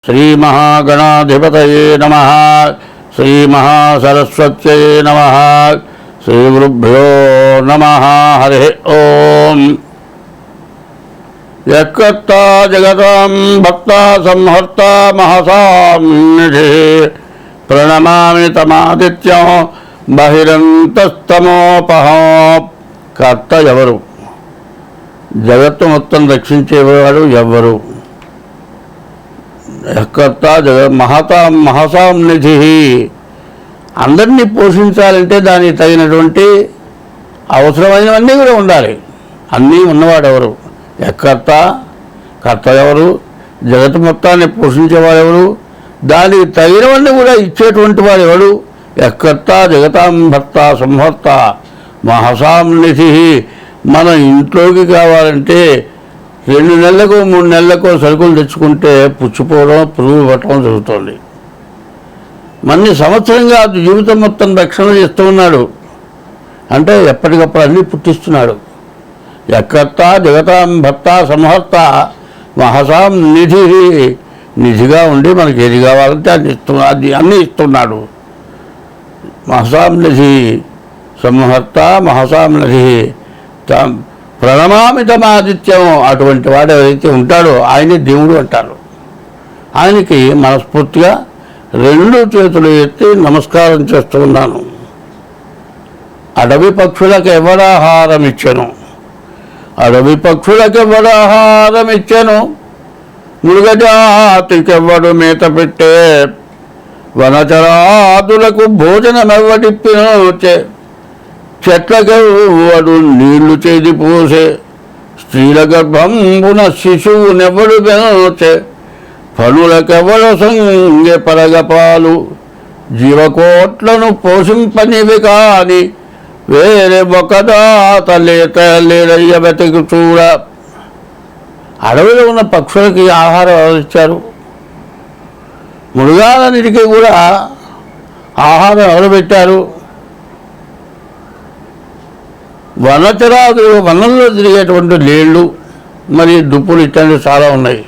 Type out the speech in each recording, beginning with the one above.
श्रीमहागणाधिपतये नमः। श्रीमहासरस्वत्यै नमः। श्रीगुरुभ्यो नमः। हरिः ओम्। यत्कर्ता जगतां भक्ता संहर्ता महसां निधिः प्रणमामि तमादित्यं बहिరంతస్తమోపహం। కర్త ఎవరు? జగత్తు మొత్తం రక్షించేవాడు ఎవరు? కర్త మహసాం నిధి. అందరినీ పోషించాలంటే దానికి తగినటువంటి అవసరమైనవన్నీ కూడా ఉండాలి. అన్నీ ఉన్నవాడెవరు? కర్త ఎవరు? జగత్తు మొత్తాన్ని పోషించేవాడెవరు? దానికి తగినవన్నీ కూడా ఇచ్చేటువంటి వాడు ఎవడు? కర్త జగతాం భర్త సంహర్త మహసాం నిధి. మన ఇంట్లోకి కావాలంటే 2 నెలలకు 3 నెలలకు సరుకులు తెచ్చుకుంటే పుచ్చిపోవడం, పురుగు పట్టడం జరుగుతుంది. మన్ని సంవత్సరంగా జీవితం మొత్తం రక్షణ చేస్తూ ఉన్నాడు. అంటే ఎప్పటికప్పుడు అన్నీ పుట్టిస్తున్నాడు. కర్త జగతాం భర్త సంహర్త మహసాం నిధి. నిధిగా ఉండి మనకి ఏది కావాలంటే అది అన్నీ ఇస్తున్నాడు. మహసాం నిధి సంహర్త మహసాం నిధి. ప్రణమామి తమాదిత్యం. అటువంటి వాడు ఎవరైతే ఉంటాడో ఆయనే దేవుడు అంటారు. ఆయనకి మనస్ఫూర్తిగా 2 చేతులు ఎత్తి నమస్కారం చేస్తూ ఉన్నాను. అడవి పక్షులకు ఎవరాహారం ఇచ్చెను? అడవి పక్షులకు ఎవరాహారం ఇచ్చెను? మృగజాతికెవ్వడు మేత పెట్టే? వనచరాదులకు భోజనమెవ్వడిప్పినోచే? చెట్లకెవ్వడు నీళ్లు చేది పోసే? స్త్రీల గర్భంబున శిశువునెవ్వడు పెనోచే? పనులకెవ్వడు సంగె పరగపాలు? జీవకోట్లను పోషింపనివి కాని వేరే ఒకదాత లేడయ్య వెతికి చూడ. అడవిలో ఉన్న పక్షులకి ఆహారం ఎవరిచ్చారు? మృగాలన్నిటికీ కూడా ఆహారం ఎవరు పెట్టారు? వనచరాదులు, వనంలో తిరిగేటువంటి లేళ్ళు, మరి దుప్పులు ఇట్లాంటివి చాలా ఉన్నాయి.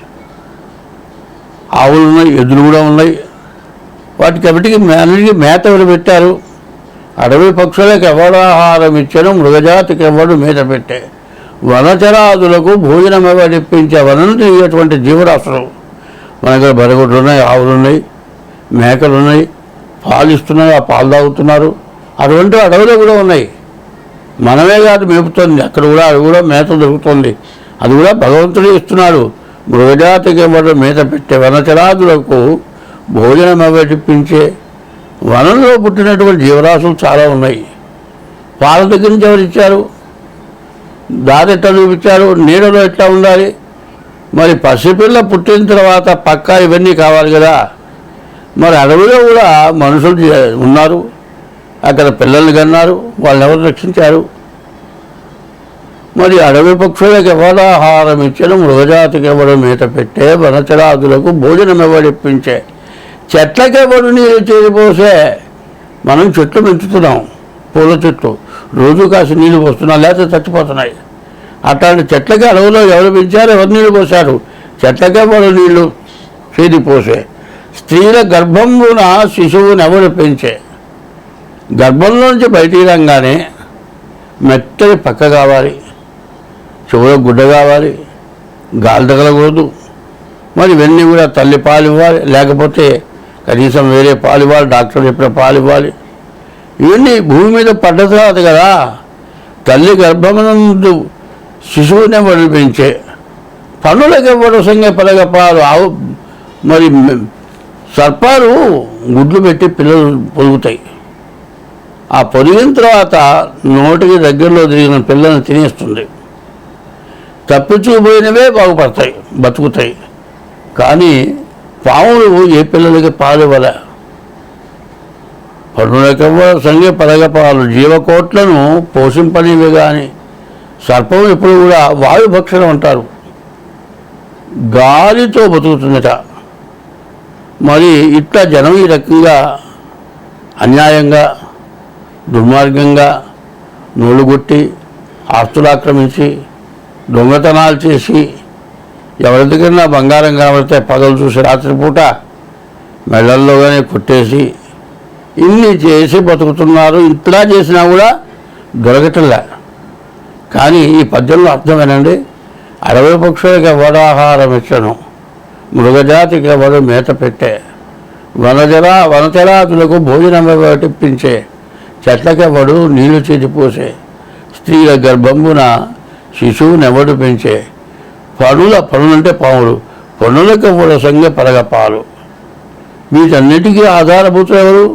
ఆవులు ఉన్నాయి, ఎద్దులు కూడా ఉన్నాయి. వాటికి అన్నిటికీ మేత ఎవరు పెట్టారు? అడవి పక్షులకు ఎవడు ఆహారం ఇచ్చాను? మృగజాతికి ఎవడు మేత పెట్టే? వనచరాదులకు భోజనం ఎవడిప్పించే? వనం తిరిగేటువంటి జీవరాశులు మన దగ్గర బరగొడ్లు ఉన్నాయి, ఆవులు ఉన్నాయి, మేకలు ఉన్నాయి, పాలు ఇస్తున్నాయి, ఆ పాలు తాగుతున్నారు. అటువంటి అడవిలో కూడా ఉన్నాయి. మనమే కాదు మేపుతుంది, అక్కడ కూడా అది కూడా మేత దొరుకుతుంది. అది కూడా భగవంతుడే ఇస్తున్నాడు. మృగజాతికి ఎవరు మేత పెట్టే? వనచరాదులకు భోజనం ఎవరిప్పించే? వనంలో పుట్టినటువంటి జీవరాశులు చాలా ఉన్నాయి. పాల దగ్గర నుంచి ఎవరు ఇచ్చారు? దారి ఎట్లా చూపించారు? నీడలో ఎట్లా ఉండాలి? మరి పసిపిల్ల పుట్టిన తర్వాత పక్కా ఇవన్నీ కావాలి కదా. మరి అడవిలో కూడా మనుషులు ఉన్నారు, అక్కడ పిల్లల్ని కన్నారు, వాళ్ళని ఎవరు రక్షించారు? మరి అడవి పక్షులకు ఎవరు ఆహారం ఇచ్చారు? మృగజాతికి ఎవరు మేత పెట్టే? వనచరాదులకు భోజనం ఎవడిప్పించే? చెట్లకెవడు నీరు చేరిపోసే? మనం చెట్లు పెంచుతున్నాం, పూల చెట్లు, రోజు కాసి నీళ్ళు పోస్తున్నాం, లేకపోతే చచ్చిపోతున్నాయి. అట్లాంటి చెట్లకి అడవిలో ఎవరు పెంచారు? ఎవరు నీళ్ళు పోశారు? చెట్లకెవడు నీళ్లు చేరిపోసే? స్త్రీల గర్భంబున శిశువుని ఎవరు పెంచే? గర్భంలోంచి బయటికి రాగానే మెత్తని పక్క కావాలి, చెవులో గుడ్డ కావాలి, గాలి తగలకూడదు. మరి ఇవన్నీ కూడా తల్లి పాలు ఇవ్వాలి, లేకపోతే కనీసం వేరే పాలు ఇవ్వాలి, డాక్టర్ చెప్పిన పాలు ఇవ్వాలి. ఇవన్నీ భూమి మీద పడ్డ తర్వాత కదా. తల్లి గర్భమునందు శిశువుని ఎవరు పెంచే? పనులకు ఎవరు సంగ పలగ పాలు? ఆవు మరి సర్పాలు గుడ్లు పెట్టి పిల్లలు పొదుగుతాయి. ఆ పొదిగిన తర్వాత నోటికి దగ్గరలో తిరిగిన పిల్లల్ని తినేస్తుంది. తప్పించుకుపోయినవే బాగుపడతాయి, బతుకుతాయి. కానీ పాములు ఏ పిల్లలకి పాలు ఇవ్వలే. పనులకెవ్వ సంగే పరగపాలు? జీవకోట్లను పోషింపనివి కానీ. సర్పం ఎప్పుడు కూడా వాయుభక్షణం అంటారు, గాలితో బతుకుతుందట. మరి ఇట్లా జనం ఈ రకంగా అన్యాయంగా, దుర్మార్గంగా నోలుగొట్టి, ఆస్తులు ఆక్రమించి, దొంగతనాలు చేసి ఎవరి దగ్గర బంగారం కనబడితే పగలు చూసి రాత్రిపూట మెడల్లోగానే కొట్టేసి ఇన్ని చేసి బతుకుతున్నారు. ఇంతలా చేసినా కూడా దొరకటంలే. కానీ ఈ పద్యంలో అర్థమేనండి. అడవి పక్షులకి ఎవడు ఆహారం ఇచ్చను, మృగజాతికి ఎవడు మేత పెట్టే, వనచరాతులకు భోజనం పట్టించే, చెట్లకెవడు నీళ్లు చేతిపోసే, స్త్రీల గర్భంబున శిశువునెవడు పెంచే, పనులంటే పాములు, పనులకు ఎవడు సంగ పరగపాలు. వీటన్నిటికీ ఆధారభూతులు ఎవరు?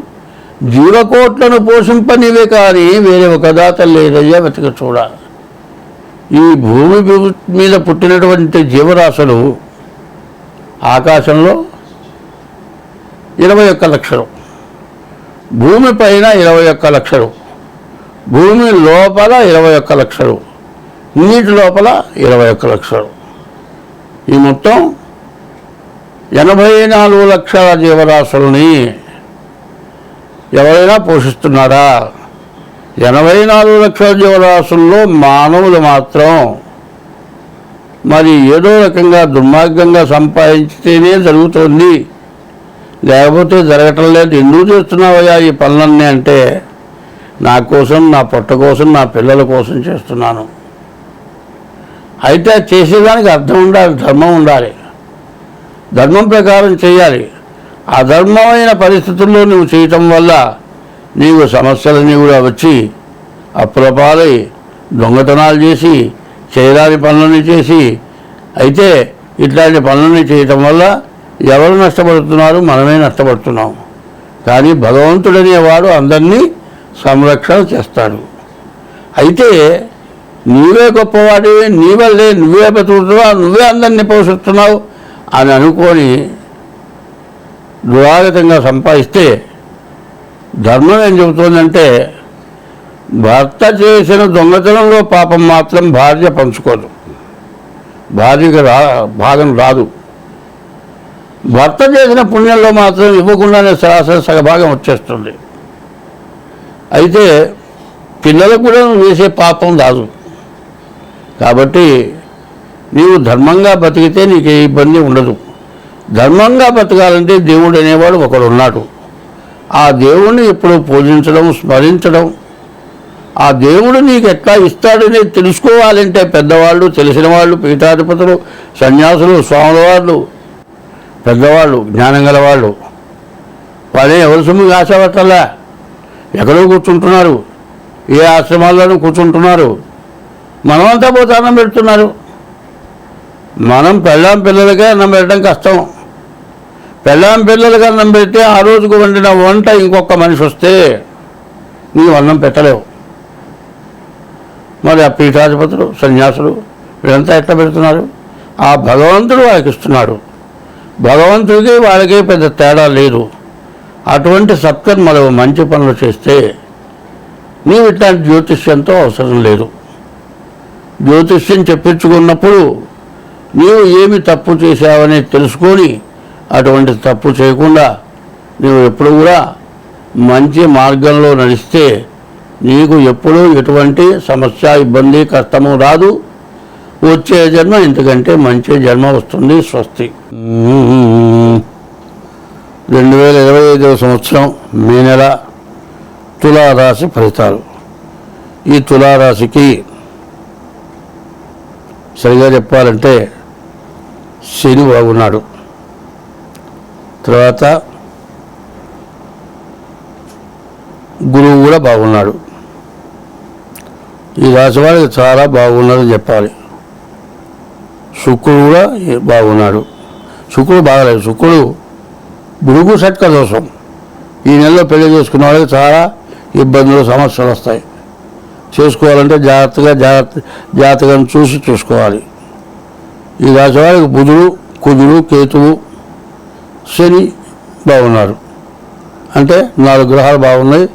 జీవకోట్లను పోషింపనివే కానీ వేరే ఒక దాత లేదయ్యా వెతక చూడ. ఈ భూమి మీద పుట్టినటువంటి జీవరాశులు ఆకాశంలో 21 లక్షలు, భూమి పైన 21 లక్షలు, భూమి లోపల 21 లక్షలు, నీటి లోపల 21 లక్షలు. ఈ మొత్తం 84 లక్షల జీవరాశుల్ని ఎవరైనా పోషిస్తున్నారా? 84 లక్షల జీవరాశుల్లో మానవులు మాత్రం మరి ఏదో రకంగా దుర్మార్గంగా సంపాదించితేనే జరుగుతుంది, లేకపోతే జరగటం లేదు. ఎందుకు చేస్తున్నావయ్యా ఈ పనులన్నీ అంటే, నా కోసం, నా పొట్ట కోసం, నా పిల్లల కోసం చేస్తున్నాను. అయితే చేసేదానికి అర్థం ఉండాలి, ధర్మం ఉండాలి, ధర్మం ప్రకారం చేయాలి. అధర్మమైన పరిస్థితుల్లో నువ్వు చేయటం వల్ల నీవు సమస్యలన్నీ కూడా వచ్చి అప్పుల పాలై దొంగతనాలు చేసి చేయరాని పనులన్నీ చేసి, అయితే ఇట్లాంటి పనులన్నీ చేయటం వల్ల ఎవరు నష్టపడుతున్నారు? మనమే నష్టపడుతున్నాం. కానీ భగవంతుడనేవాడు అందరినీ సంరక్షణ చేస్తాడు. అయితే నీవే గొప్పవాడివి, నీ వల్లే నువ్వే బతుకుతున్నావు, నువ్వే అందరినీ పోషిస్తున్నావు అని అనుకొని దురాగతంగా సంపాదిస్తే ధర్మం ఏం చెబుతోందంటే, భర్త చేసిన దొంగతనంలో పాపం మాత్రం భార్య పంచుకోదు, భార్యకి భాగం రాదు. భర్త చేసిన పుణ్యంలో మాత్రం ఇవ్వకుండానే సరాసరి సగభాగం వచ్చేస్తుంది. అయితే పిల్లలకు కూడా వేసే పాపం రాదు. కాబట్టి నీవు ధర్మంగా బతికితే నీకు ఏ ఇబ్బంది ఉండదు. ధర్మంగా బతకాలంటే దేవుడు అనేవాడు ఒకడు ఉన్నాడు. ఆ దేవుణ్ణి ఎప్పుడూ పూజించడం, స్మరించడం, ఆ దేవుడు నీకు ఎట్లా ఇస్తాడని తెలుసుకోవాలంటే పెద్దవాళ్ళు, తెలిసిన వాళ్ళు, పీఠాధిపతులు, సన్యాసులు, స్వాముల వాళ్ళు, పెద్దవాళ్ళు, జ్ఞానం గలవాళ్ళు, వాళ్ళే ఎవరి సొమ్ము ఆశపట్టాలా, ఎక్కడో కూర్చుంటున్నారు, ఏ ఆశ్రమాల్లోనూ కూర్చుంటున్నారు. మనమంతా పోతే అన్నం పెడుతున్నారు. మనం పిల్లలకే అన్నం పెట్టడం కష్టం. పిల్లలకి అన్నం పెడితే ఆ రోజుకు వండిన వంట ఇంకొక మనిషి వస్తే నీవు అన్నం పెట్టలేవు. మరి ఆ పీఠాధిపతులు, సన్యాసులు వీళ్ళంతా ఎట్లా పెడుతున్నారు? ఆ భగవంతుడు వాళ్ళకి ఇస్తున్నాడు. భగవంతుడికి వాళ్ళకి పెద్ద తేడా లేదు. అటువంటి సత్కర్మలు, మంచి పనులు చేస్తే నీవు ఇట్లాంటి జ్యోతిష్యంతో అవసరం లేదు. జ్యోతిష్యం చెప్పించుకున్నప్పుడు నీవు ఏమి తప్పు చేశావని తెలుసుకొని అటువంటి తప్పు చేయకుండా నీవు ఎప్పుడు కూడా మంచి మార్గంలో నడిస్తే నీకు ఎప్పుడూ ఎటువంటి సమస్య, ఇబ్బంది, కష్టము రాదు. వచ్చే జన్మ ఇంతకంటే మంచి జన్మ వస్తుంది. స్వస్తి. 2025వ సంవత్సరం మే నెల తులారాశి ఫలితాలు. ఈ తులారాశికి సరిగా చెప్పాలంటే శని బాగున్నాడు. తర్వాత గురువు కూడా బాగున్నాడు. ఈ రాశి వాళ్ళకి చాలా బాగున్నదని చెప్పాలి. శుక్రుడు కూడా బాగున్నాడు. శుక్రుడు బాగలేదు. శుక్రుడు భృగు షట్క దోషం. ఈ నెలలో పెళ్లి చేసుకున్న వాళ్ళకి చాలా ఇబ్బందులు, సమస్యలు వస్తాయి. చేసుకోవాలంటే జాతకం చూసి చూసుకోవాలి. ఈ రాశి వాళ్ళకి బుధుడు, కుజుడు, కేతువు, శని బాగున్నారు. అంటే 4 గ్రహాలు బాగున్నాయి,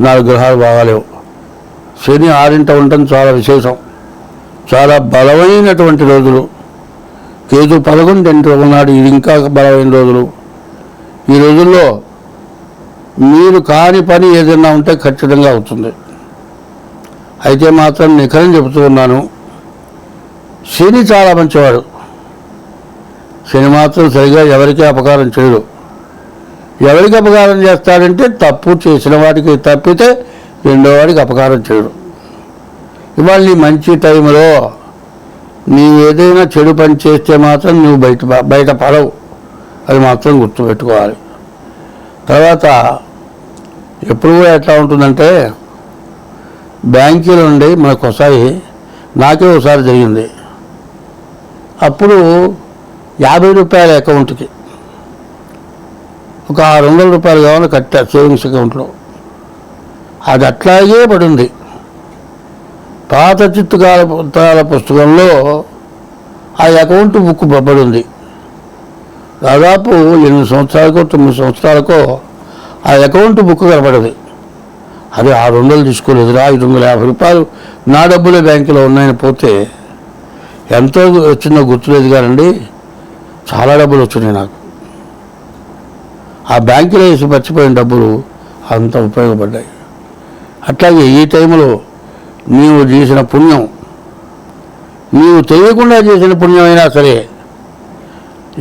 4 గ్రహాలు బాగాలేవు. శని 6ంట ఉండటం చాలా విశేషం. చాలా బలమైనటువంటి రోజులు. కేతు 11ంట ఉన్నాడు, ఇది ఇంకా బలమైన రోజులు. ఈ రోజుల్లో మీరు కాని పని ఏదైనా ఉంటే ఖచ్చితంగా అవుతుంది. అయితే మాత్రం నిఖరం చెబుతూ ఉన్నాను, శని చాలా మంచివాడు. శని మాత్రం సరిగా ఎవరికీ అపకారం చేయడు. ఎవరికి అపకారం చేస్తాడంటే తప్పు చేసిన వాడికి తప్పితే రెండో వాడికి అపకారం చేయడు. ఇవాళ నీ మంచి టైంలో నీవు ఏదైనా చెడు పని చేస్తే మాత్రం నువ్వు బయట పడవు, అది మాత్రం గుర్తుపెట్టుకోవాలి. తర్వాత ఎప్పుడు కూడా ఎట్లా ఉంటుందంటే బ్యాంకులో నుండి మనకు ఒకసారి నాకే ఒకసారి జరిగింది. అప్పుడు 50 రూపాయల అకౌంట్కి ఒక 600 రూపాయలు కావాలని కట్టా సేవింగ్స్ అకౌంట్లో. అది అట్లాగే పడింది. పాత చిత్తుకాల పుస్తకంలో ఆ అకౌంట్ బుక్ పడింది. దాదాపు 8 సంవత్సరాలకో 9 సంవత్సరాలకో ఆ అకౌంట్ బుక్ కనపడదు. అది 600 తీసుకోలేదురా, 550 రూపాయలు నా డబ్బులే బ్యాంకులో ఉన్నాయని పోతే ఎంతో వచ్చిందో గుర్తులేదు కానండి, చాలా డబ్బులు వచ్చినాయి నాకు. ఆ బ్యాంకులో వేసి మర్చిపోయిన డబ్బులు అంత ఉపయోగపడ్డాయి. అట్లాగే ఈ టైంలో నీవు చేసిన పుణ్యం, నీవు తెలియకుండా చేసిన పుణ్యమైనా సరే,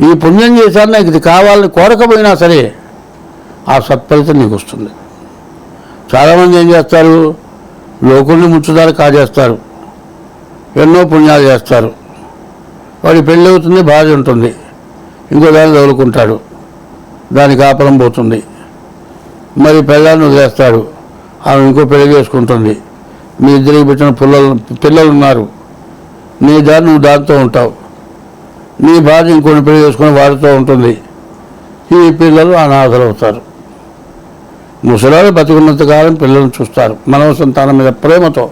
ఈ పుణ్యం చేశాను నాకు ఇది కావాలని కోరకపోయినా సరే ఆ సత్ఫలితం నీకు వస్తుంది. చాలామంది ఏం చేస్తారు, లోకుల్ని ముచ్చుదారు కాజేస్తారు, ఎన్నో పుణ్యాలు చేస్తారు. వాడి పెళ్ళి అవుతుంది, భార్య ఉంటుంది, ఇంకో దాన్ని తగులుకుంటాడు, దాని కాపురం పోతుంది. మరి పెళ్ళాన్ని వదిలేస్తాడు, ఆమె ఇంకో పెళ్లి చేసుకుంటుంది. మీ ఇద్దరికి పెట్టిన పిల్లలు ఉన్నారు, నీ దాన్ని నువ్వు దాంతో ఉంటావు. నీ భార్య ఇంకొని పెళ్లి చేసుకుని వాడితో ఉంటుంది. ఈ పిల్లలు అనాథలు అవుతారు. ముసలాలు బతికున్నంత కాలం పిల్లలను చూస్తారు మానవ సంతానం మీద ప్రేమతో.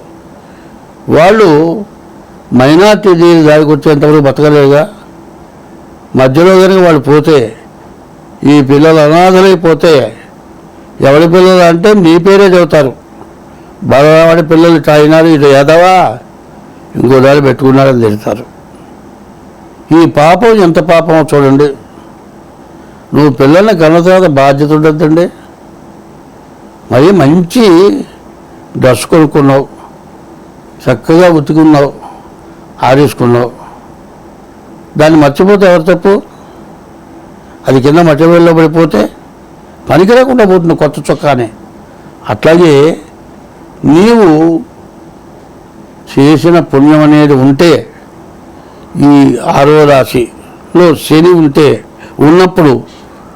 వాళ్ళు మైనార్టీ దారికి వచ్చేంతవరకు బతకలేదుగా. మధ్యలో కనుక వాళ్ళు పోతే, ఈ పిల్లలు అనాథలైపోతే, ఎవరి పిల్లలు అంటే నీ పేరే చెబుతారు. బలవాడి పిల్లలు ఇట్లా అయినారు, ఇటు యాదవా, ఇంకో దారి పెట్టుకున్నారని తిడతారు. ఈ పాపం ఎంత పాపమో చూడండి. నువ్వు పిల్లల్ని కన్న తర్వాత బాధ్యత ఉండద్దండి. మరి మంచి డ్రెస్ కొనుక్కున్నావు, చక్కగా ఉతుకున్నావు, ఆరేసుకున్నావు, దాన్ని మర్చిపోతే ఎవరు తప్పు? అది కింద మట్టి వేళ్ళలో పడిపోతే పనికి రాకుండా పోతుంది కొత్త చొక్కానే. అట్లాగే నీవు చేసిన పుణ్యం అనేది ఉంటే, ఈ 6వ రాశిలో శని ఉన్నప్పుడు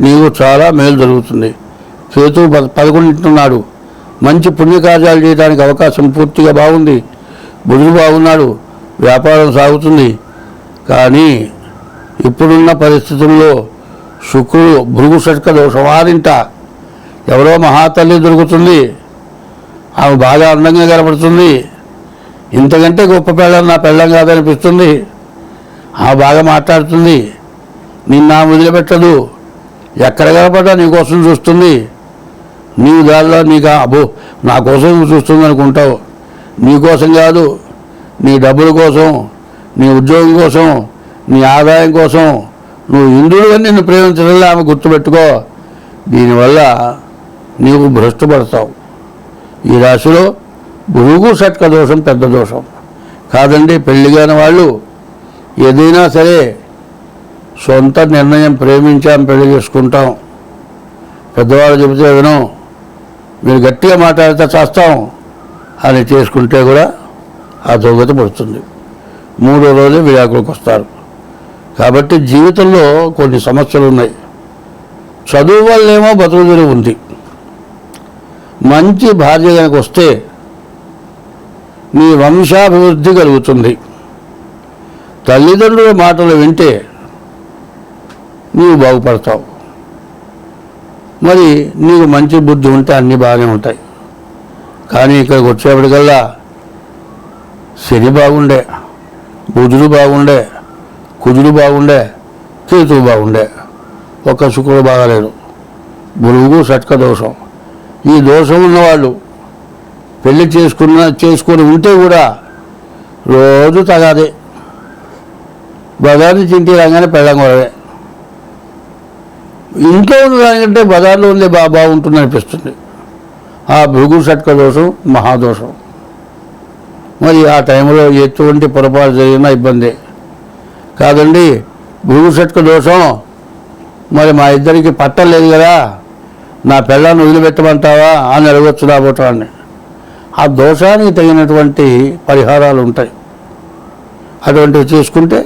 నీకు చాలా మేలు జరుగుతుంది. కేతు 11 మంచి పుణ్యకార్యాలు చేయడానికి అవకాశం పూర్తిగా బాగుంది. బుధుడు బాగున్నాడు, వ్యాపారం సాగుతుంది. కానీ ఇప్పుడున్న పరిస్థితుల్లో శుక్రుడు భృగు షట్క దోషం వారింట ఎవరో మహాతల్లి దొరుకుతుంది, ఆమె బాగా అందంగా కనపడుతుంది, ఇంతకంటే గొప్ప పెళ్ళం నా పెళ్ళం కాదనిపిస్తుంది, ఆమె బాగా మాట్లాడుతుంది, నిన్న వదిలిపెట్టదు, ఎక్కడ కనపడ్డా నీకోసం చూస్తుంది. నీవు దానిలో నీకు అబ్బో నా కోసం చూస్తుంది అనుకుంటావు. నీకోసం కాదు, నీ డబ్బుల కోసం, నీ ఉద్యోగం కోసం, నీ ఆదాయం కోసం నువ్వు ఇంద్రుడుగా నిన్ను ప్రేమించడంలో ఆమె గుర్తుపెట్టుకో. దీనివల్ల నీవు భ్రష్టుపడతావు. ఈ రాశిలో భృగు షట్క దోషం పెద్ద దోషం కాదండి. పెళ్లి కాని వాళ్ళు ఏదైనా సరే సొంత నిర్ణయం, ప్రేమించాం, పెళ్లి చేసుకుంటాం, పెద్దవాళ్ళు చెబితే వినం, మీరు గట్టిగా మాట్లాడితే చేస్తాం అని చేసుకుంటే కూడా ఆ దోగత పడుతుంది. 3వ రోజే విడాకులకు వస్తారు. కాబట్టి జీవితంలో కొన్ని సమస్యలు ఉన్నాయి. చదువు వల్లేమో బతుకుదెరు ఉంది. మంచి భార్య కనుక వస్తే నీ వంశాభివృద్ధి కలుగుతుంది. తల్లిదండ్రుల మాటలు వింటే నీవు బాగుపడతావు. మరి నీకు మంచి బుద్ధి ఉంటే అన్నీ బాగానే ఉంటాయి. కానీ ఇక్కడికి వచ్చేప్పటికల్లా శని బాగుండే, బుధుడు బాగుండే, కుజుడు బాగుండే, కేతువు బాగుండే, ఒక్క శుక్రుడు బాగాలేడు. భృగు షట్క దోషం. ఈ దోషం ఉన్నవాళ్ళు పెళ్లి చేసుకొని ఉంటే కూడా రోజు తగాదే. బజార్ని చింటి రాగానే పెళ్ళం కొడవే. ఇంట్లో ఉన్న దానికంటే బజార్లో ఉందే బాగుంటుంది అనిపిస్తుంది. ఆ భృగు షట్క దోషం మహాదోషం. మరి ఆ టైంలో ఎటువంటి పొరపాటు జరిగినా ఇబ్బందే కాదండి. భృగుషట్క దోషం, మరి మా ఇద్దరికి పట్టలేదు కదా, నా పిల్లాన్ని వదిలిపెట్టమంటావా అని అడగొచ్చు రాబోటాన్ని. ఆ దోషానికి తగినటువంటి పరిహారాలు ఉంటాయి. అటువంటివి చేసుకుంటే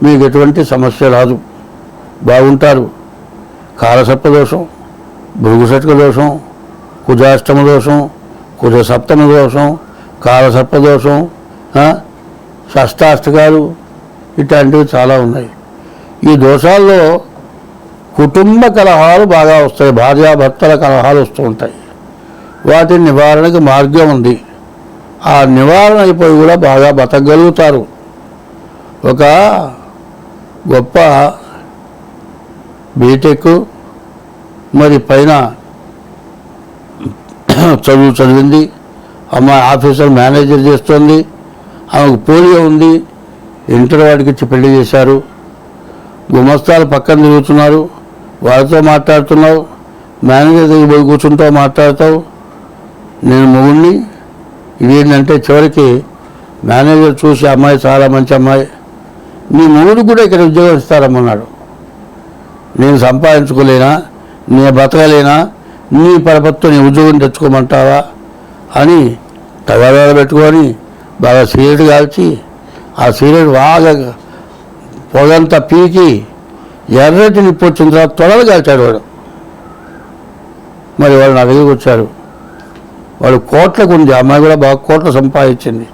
మీకు ఎటువంటి సమస్య రాదు, బాగుంటారు. కాలసర్ప దోషం, భృగుషట్క దోషం, కుజాష్టమ దోషం, కుజ సప్తమ దోషం, కాలసర్ప దోషం, షష్టాష్టకాలు ఇట్లాంటివి చాలా ఉన్నాయి. ఈ దోషాల్లో కుటుంబ కలహాలు బాగా వస్తాయి, భార్యాభర్తల కలహాలు వస్తూ ఉంటాయి. వాటి నివారణకి మార్గం ఉంది. ఆ నివారణ అయిపోయి కూడా బాగా బతకగలుగుతారు. ఒక గొప్ప బీటెక్ మరి పైన చదివింది, అమ్మాయి ఆఫీసర్ మేనేజర్ చేస్తుంది, ఆమెకు పోలియో ఉంది, ఇంటర్ వాడికి ఇచ్చి పెళ్లి చేశారు. గుమస్తాలు పక్కన తిరుగుతున్నారు, వాళ్ళతో మాట్లాడుతున్నావు, మేనేజర్ దగ్గర పోయి కూర్చుంటావు, మాట్లాడతావు, నేను మొగుడిని. ఇదేంటంటే చివరికి మేనేజర్ చూసి అమ్మాయి చాలా మంచి అమ్మాయి, నీ మొగుడు కూడా ఇక్కడ ఉద్యోగం ఇస్తారమ్మన్నాడు. నేను సంపాదించుకోలేనా, నేను బతకలేనా, నీ పరపత్తో నీ ఉద్యోగం తెచ్చుకోమంటావా అని తగాదాలు పెట్టుకొని బాగా సిగరెట్ కాల్చి ఆ సిగరెట్ బాగా పొగంతా పీకి ఎర్రటి నిప్పు వచ్చిన తర్వాత తొడలు కాల్చాడు వాడు. మరి వాళ్ళు నా దగ్గరికి వచ్చారు. వాడు కోట్లకు ఉంది, అమ్మాయి కూడా బాగా కోట్లు సంపాదించింది,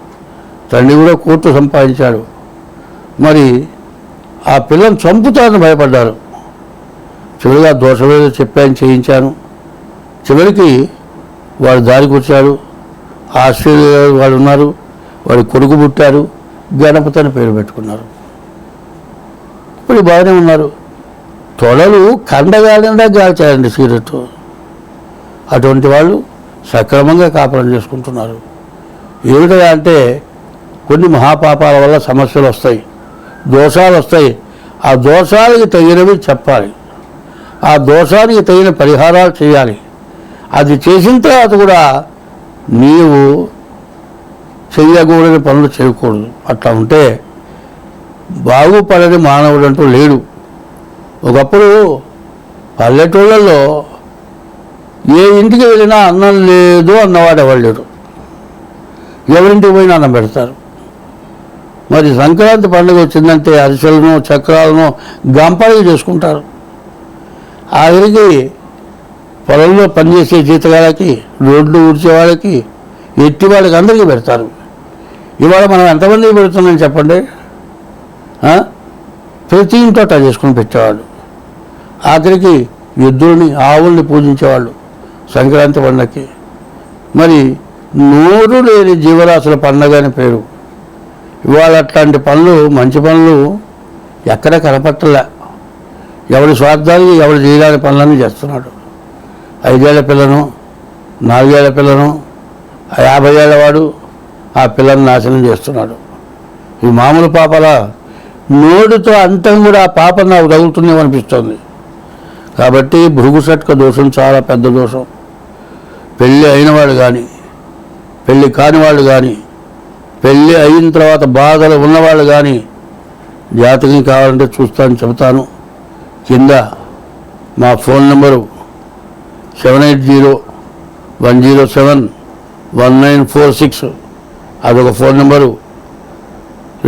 తండ్రి కూడా కోట్లు సంపాదించాడు. మరి ఆ పిల్లని చంపుతారని భయపడ్డారు. చివరిగా దోషమేదో చెప్పాను, చేయించాను. చివరికి వాడు దారికి వచ్చాడు. ఆస్ట్రేలియా వాడు ఉన్నారు, వాడి కొడుకు పుట్టారు, గణపతి అని పేరు పెట్టుకున్నారు. ఇప్పుడు బాగానే ఉన్నారు. తొడలు కండగాలిందా గాల్చారండి సిగరెట్. అటువంటి వాళ్ళు సక్రమంగా కాపురం చేసుకుంటున్నారు. ఏమిటా అంటే కొన్ని మహాపాపాల వల్ల సమస్యలు వస్తాయి, దోషాలు వస్తాయి. ఆ దోషాలకి తగినవి చెప్పాలి, ఆ దోషానికి తగిన పరిహారాలు చేయాలి. అది చేసిన తర్వాత కూడా నీవు చెయ్యకూడని పనులు చేయకూడదు. అట్లా ఉంటే బాగుపడని మానవుడు అంటూ లేడు. ఒకప్పుడు పల్లెటూళ్ళల్లో ఏ ఇంటికి వెళ్ళినా అన్నం లేదు అన్నవాడు ఎవరు లేడు. ఎవరింటికి పోయినా అన్నం పెడతారు. మరి సంక్రాంతి పండుగ వచ్చిందంటే అరిసెలను చక్రాలను గంపలు చేసుకుంటారు. ఆఖరికి పొలంలో పనిచేసే జీతగాళ్ళకి, రోడ్లు ఊడ్చేవాళ్ళకి, ఎట్టి వాళ్ళకి అందరికీ పెడతారు. ఇవాళ మనం ఎంతమందికి పెడుతున్నాం చెప్పండి? ప్రతి ఇంట్లో అట్లా చేసుకుని పెట్టేవాళ్ళు. ఆఖరికి ఎద్దుల్ని, ఆవుల్ని పూజించేవాళ్ళు సంక్రాంతి పండుగకి. మరి నోరు లేని జీవరాశుల పండుగ అని పేరు. ఇవాళ అట్లాంటి పనులు, మంచి పనులు ఎక్కడ కనపట్టలే. ఎవరి స్వార్థానికి ఎవరు చేయడానికి పనులన్నీ చేస్తున్నాడు. 5 ఏళ్ల పిల్లను, 4 ఏళ్ల పిల్లను, 50 ఏళ్ల వాడు ఆ పిల్లను నాశనం చేస్తున్నాడు. ఈ మామూలు పాపల నోటితో అంతం కూడా ఆ పాప నాకు తగులుతుందేమనిపిస్తుంది. కాబట్టి భృగుషట్క దోషం చాలా పెద్ద దోషం. పెళ్ళి అయినవాడు కానీ, పెళ్ళి కానివాళ్ళు కానీ, పెళ్ళి అయిన తర్వాత బాధలు ఉన్నవాళ్ళు కానీ జాతకం కావాలంటే చూస్తాను, చెబుతాను. కింద మా ఫోన్ నెంబరు 7801071946, అదొక ఫోన్ నెంబరు.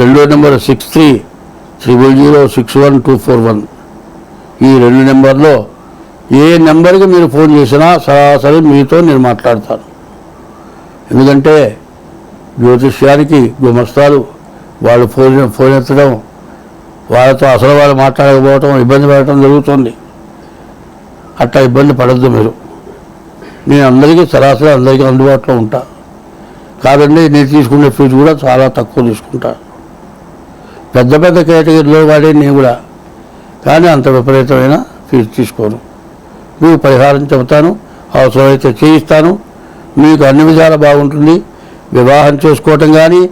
రెండో నెంబరు 6300061241. ఈ 2 నెంబర్లో ఏ నెంబర్కి మీరు ఫోన్ చేసినా సరాసరి మీతో నేను మాట్లాడతాను. ఎందుకంటే జ్యోతిష్యానికి గుమస్తాలు వాళ్ళు ఫోన్ ఎత్తడం, వాళ్ళతో అసలు వాళ్ళు మాట్లాడకపోవటం, ఇబ్బంది పడటం జరుగుతుంది. అట్లా ఇబ్బంది పడద్దు మీరు. నేను అందరికీ సరాసరి అందరికీ అందుబాటులో ఉంటా. కాదండి నేను తీసుకునే ఫీజు కూడా చాలా తక్కువ తీసుకుంటా. పెద్ద పెద్ద కేటగిరీలో వాడే నేను కూడా, కానీ అంత విపరీతమైన ఫీజు తీసుకోను. మీకు పరిహారం చెబుతాను, అవసరమైతే చేయిస్తాను. మీకు అన్ని విధాలు బాగుంటుంది. వివాహం చేసుకోవటం కానీ,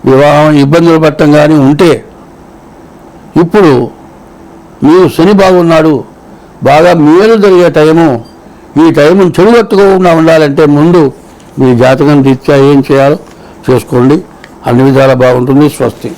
వివాహం ఇబ్బందులు పడటం కానీ ఉంటే, ఇప్పుడు మీరు శని బాగున్నాడు, బాగా మేలు జరిగే టైము, ఈ టైమును చెడుగట్టుకోకుండా ఉండాలంటే ముందు మీ జాతకం రీత్యా ఏం చేయాలో చేసుకోండి. అన్ని విధాలా బాగుంటుంది. స్వస్తి.